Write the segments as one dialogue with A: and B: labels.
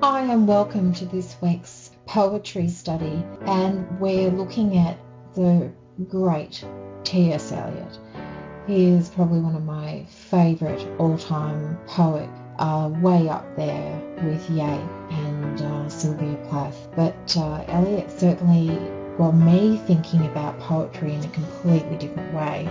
A: Hi and welcome to this week's poetry study, and we're looking at the great T.S. Eliot. He is probably one of my favourite all-time poets, way up there with Yeats and Sylvia Plath. But Eliot certainly got me thinking about poetry in a completely different way,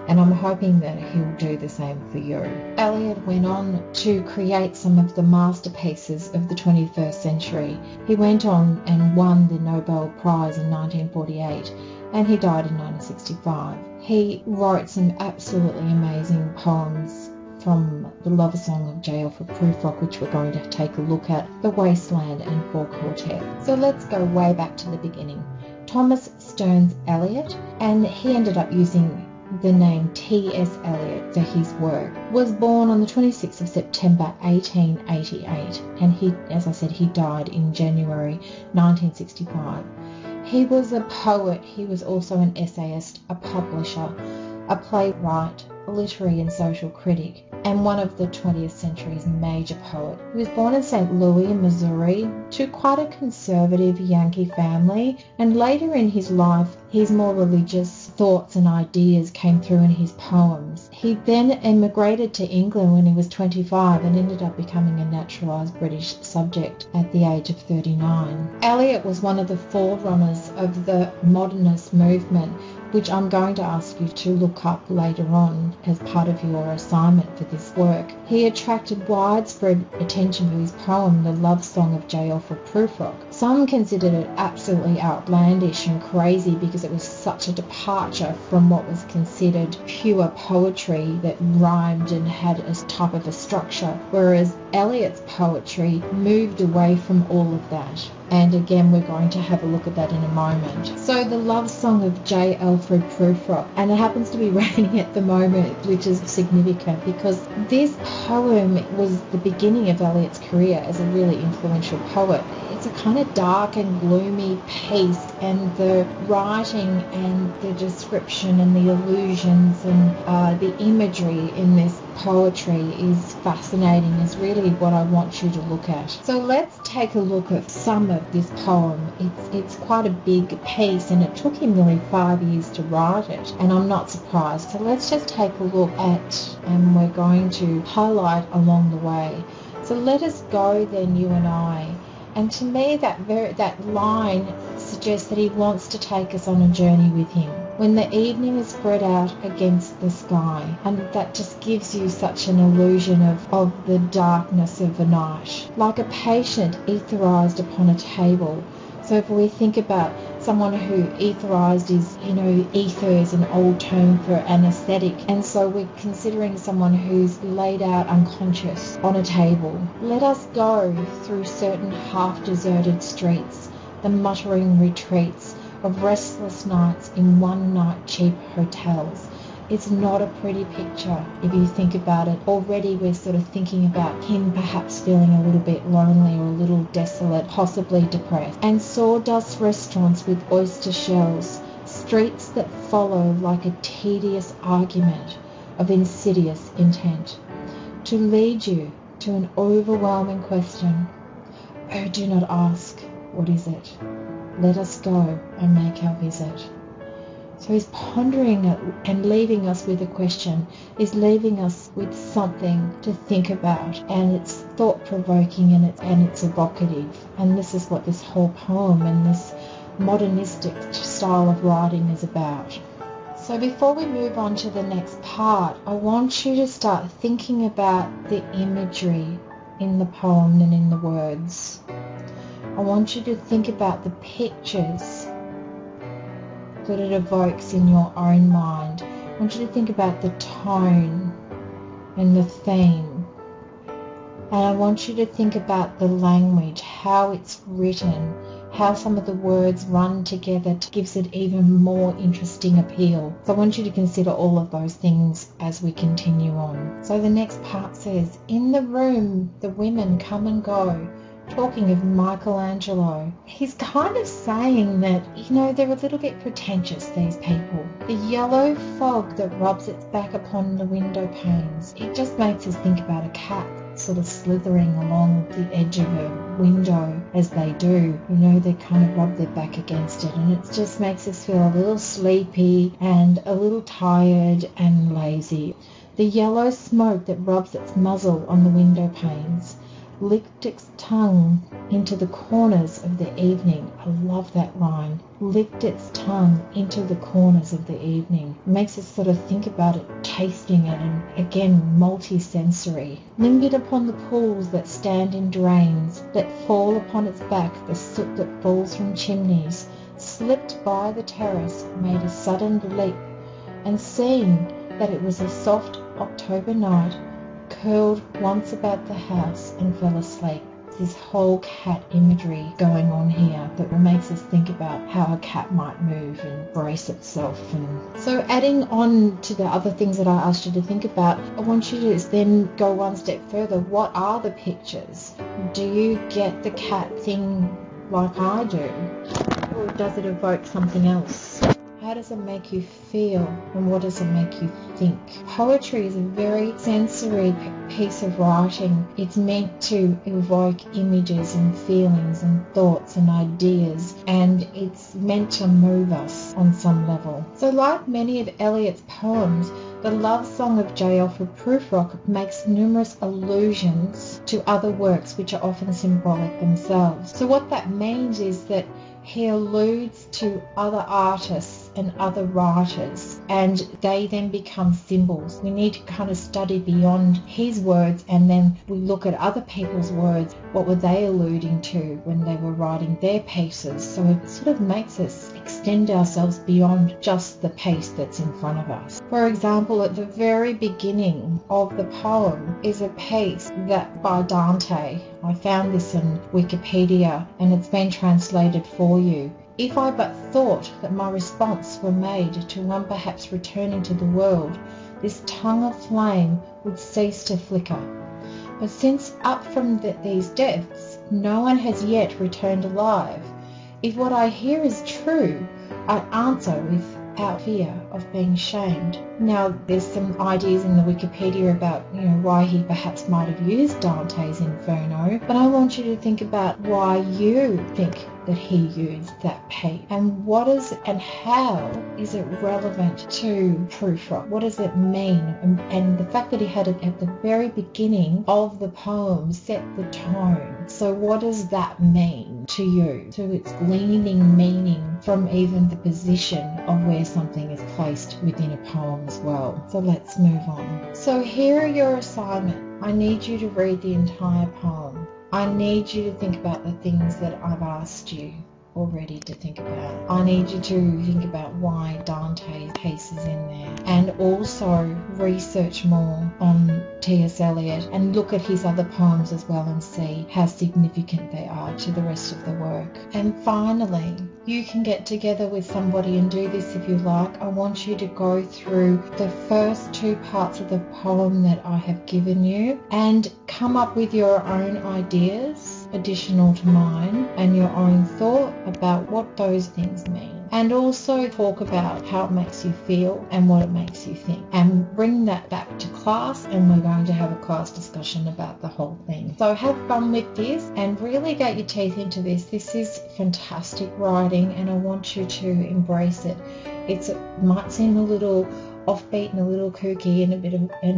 A: and I'm hoping that he'll do the same for you. Eliot went on to create some of the masterpieces of the 21st century. He went on and won the Nobel Prize in 1948, and he died in 1965. He wrote some absolutely amazing poems, from the Lovesong of Alfred Prufrock, which we're going to take a look at, The Wasteland and Four Quartet. So let's go way back to the beginning. Thomas Stearns Eliot, and he ended up using the name T.S. Eliot for his work, was born on the 26th of September 1888, and he, as I said, he died in January 1965. He was a poet, he was also an essayist, a publisher, a playwright, a literary and social critic, and one of the 20th century's major poets. He was born in St. Louis, Missouri, to quite a conservative Yankee family, and later in his life, his more religious thoughts and ideas came through in his poems. He then emigrated to England when he was 25 and ended up becoming a naturalised British subject at the age of 39. Eliot was one of the forerunners of the modernist movement, which I'm going to ask you to look up later on as part of your assignment for this work. He attracted widespread attention for his poem, The Lovesong of Alfred Prufrock. Some considered it absolutely outlandish and crazy because it was such a departure from what was considered pure poetry that rhymed and had a type of a structure, whereas Eliot's poetry moved away from all of that. And again, we're going to have a look at that in a moment. So the Love Song of Alfred Prufrock, and it happens to be raining at the moment, which is significant because this poem was the beginning of Eliot's career as a really influential poet. It's a kind of dark and gloomy piece, and the writing and the description and the illusions and the imagery in this poetry is fascinating, is really what I want you to look at. So let's take a look at some of this poem. It's quite a big piece, and it took him nearly 5 years to write it, and I'm not surprised. So let's just take a look at, and we're going to highlight along the way. So let us go then, you and I. And to me, that line suggests that he wants to take us on a journey with him. When the evening is spread out against the sky, and that just gives you such an illusion of the darkness of the night, like a patient etherized upon a table. So if we think about someone who etherized is, ether is an old term for anesthetic, and so we're considering someone who's laid out unconscious on a table. Let us go through certain half-deserted streets, the muttering retreats of restless nights in one-night cheap hotels. It's not a pretty picture if you think about it. Already we're sort of thinking about him perhaps feeling a little bit lonely or a little desolate, possibly depressed. And sawdust restaurants with oyster shells, streets that follow like a tedious argument of insidious intent, to lead you to an overwhelming question. Oh, do not ask, what is it? Let us go and make our visit. So he's pondering it and leaving us with a question, is leaving us with something to think about, and it's thought-provoking and it's evocative. And this is what this whole poem and this modernistic style of writing is about. So before we move on to the next part, I want you to start thinking about the imagery in the poem and in the words. I want you to think about the pictures that it evokes in your own mind. I want you to think about the tone and the theme. And I want you to think about the language, how it's written, how some of the words run together gives it even more interesting appeal. So I want you to consider all of those things as we continue on. So the next part says, in the room the women come and go, talking of Michelangelo, he's kind of saying that, they're a little bit pretentious, these people. The yellow fog that rubs its back upon the window panes, it just makes us think about a cat sort of slithering along the edge of a window as they do. They kind of rub their back against it, and it just makes us feel a little sleepy and a little tired and lazy. The yellow smoke that rubs its muzzle on the window panes licked its tongue into the corners of the evening. I love that line. Licked its tongue into the corners of the evening. It makes us sort of think about it, tasting it, and again, multi-sensory. Lingered upon the pools that stand in drains, that fall upon its back, the soot that falls from chimneys, slipped by the terrace, made a sudden leap, and seeing that it was a soft October night, curled once about the house and fell asleep. This whole cat imagery going on here that makes us think about how a cat might move and brace itself. And so adding on to the other things that I asked you to think about, I want you to then go one step further. What are the pictures? Do you get the cat thing like I do? Or does it evoke something else? How does it make you feel, and what does it make you think? Poetry is a very sensory piece of writing. It's meant to evoke images and feelings and thoughts and ideas, and it's meant to move us on some level. So like many of Eliot's poems, the Lovesong of J. Alfred Prufrock makes numerous allusions to other works which are often symbolic themselves. So what that means is that he alludes to other artists and other writers, and they then become symbols. We need to kind of study beyond his words, and then we look at other people's words. What were they alluding to when they were writing their pieces? So it sort of makes us extend ourselves beyond just the piece that's in front of us. For example, at the very beginning of the poem is a piece that by Dante. I found this in Wikipedia, and it's been translated for you. If I but thought that my response were made to one perhaps returning to the world, this tongue of flame would cease to flicker. But since up from these depths no one has yet returned alive, if what I hear is true, I answer without fear of being shamed. Now, there's some ideas in the Wikipedia about, why he perhaps might have used Dante's Inferno, but I want you to think about why you think that he used that piece, and what is and how is it relevant to Prufrock? What does it mean? And the fact that he had it at the very beginning of the poem set the tone. So what does that mean to you? So it's gleaning meaning from even the position of where something is placed within a poem as well. So let's move on. So here are your assignment. I need you to read the entire poem. I need you to think about the things that I've asked you already to think about. I need you to think about why Dante's piece is in there, and also research more on T.S. Eliot and look at his other poems as well and see how significant they are to the rest of the work. And finally, you can get together with somebody and do this if you like. I want you to go through the first two parts of the poem that I have given you and come up with your own ideas additional to mine and your own thought about what those things mean. And also talk about how it makes you feel and what it makes you think. And bring that back to class, and we're going to have a class discussion about the whole thing. So have fun with this and really get your teeth into this. This is fantastic writing, and I want you to embrace it. It might seem a little offbeat and a little kooky and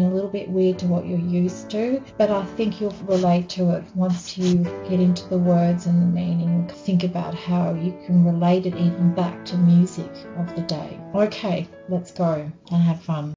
A: a little bit weird to what you're used to, but I think you'll relate to it once you get into the words and the meaning. Think about how you can relate it even back to music of the day. Okay, let's go and have fun.